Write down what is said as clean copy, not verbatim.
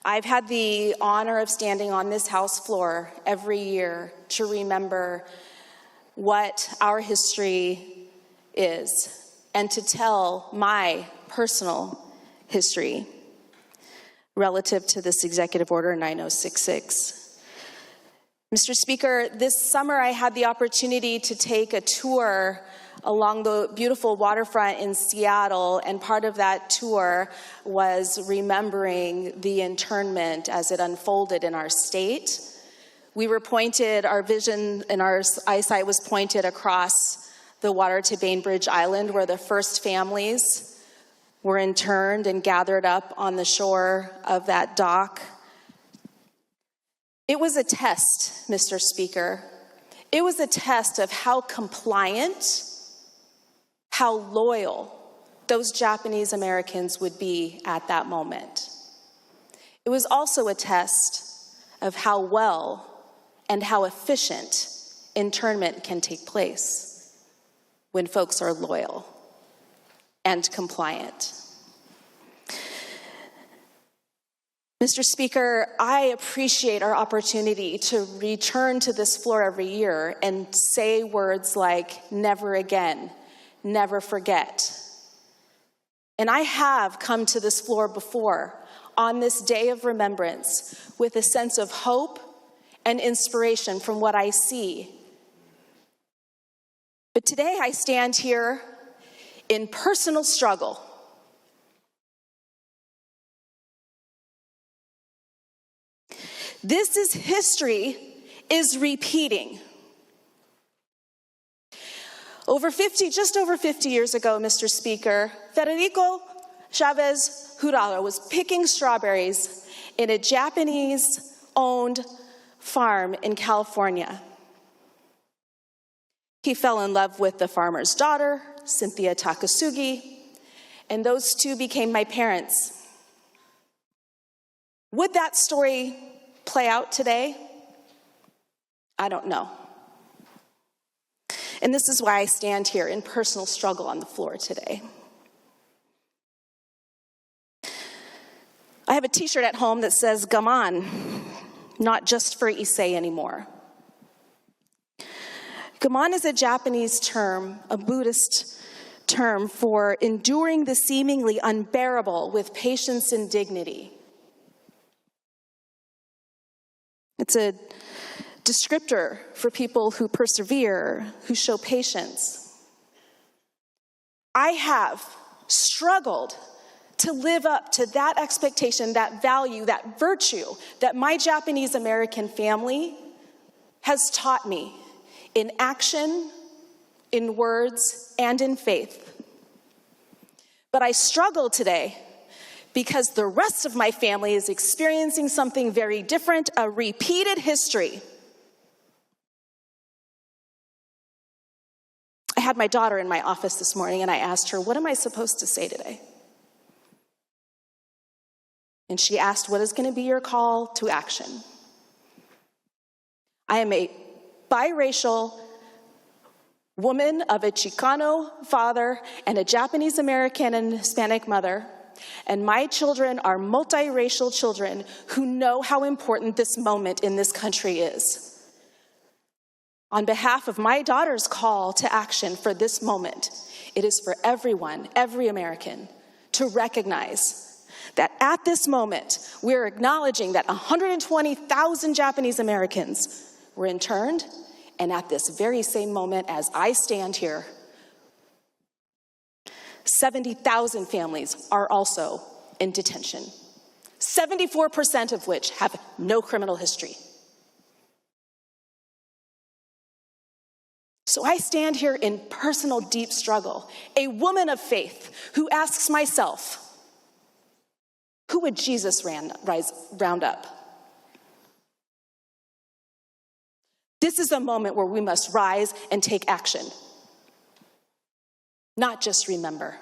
I've had the honor of standing on this House floor every year to remember what our history is and to tell my personal history relative to this Executive Order 9066. Mr. Speaker, this summer I had the opportunity to take a tour along the beautiful waterfront in Seattle, and part of that tour was remembering the internment as it unfolded in our state. We were pointed, our vision and our eyesight was pointed across the water to Bainbridge Island, where the first families were interned and gathered up on the shore of that dock. It was a test, Mr. Speaker. It was a test of how compliant, how loyal those Japanese Americans would be at that moment. It was also a test of how well and how efficient internment can take place when folks are loyal and compliant. Mr. Speaker, I appreciate our opportunity to return to this floor every year and say words like, never again, never forget. And I have come to this floor before on this day of remembrance with a sense of hope and inspiration from what I see. But today I stand here in personal struggle. This is history is repeating. Just over 50 years ago, Mr. Speaker, Federico Chavez Jurado was picking strawberries in a Japanese-owned farm in California. He fell in love with the farmer's daughter, Cynthia Takasugi, and those two became my parents. Would that story play out today? I don't know. And this is why I stand here in personal struggle on the floor today. I have a t-shirt at home that says Gaman, not just for Issei anymore. Gaman is a Japanese term, a Buddhist term for enduring the seemingly unbearable with patience and dignity. It's a descriptor for people who persevere, who show patience. I have struggled to live up to that expectation, that value, that virtue that my Japanese American family has taught me in action, in words, and in faith. But I struggle today because the rest of my family is experiencing something very different, a repeated history. I had my daughter in my office this morning and I asked her, what am I supposed to say today? And she asked, what is going to be your call to action? I am a biracial woman of a Chicano father and a Japanese American and Hispanic mother. And my children are multiracial children who know how important this moment in this country is. On behalf of my daughter's call to action for this moment, it is for everyone, every American, to recognize that at this moment, we're acknowledging that 120,000 Japanese Americans were interned, and at this very same moment as I stand here, 70,000 families are also in detention, 74% of which have no criminal history. So I stand here in personal deep struggle, a woman of faith who asks myself, who would Jesus round up? This is a moment where we must rise and take action, not just remember.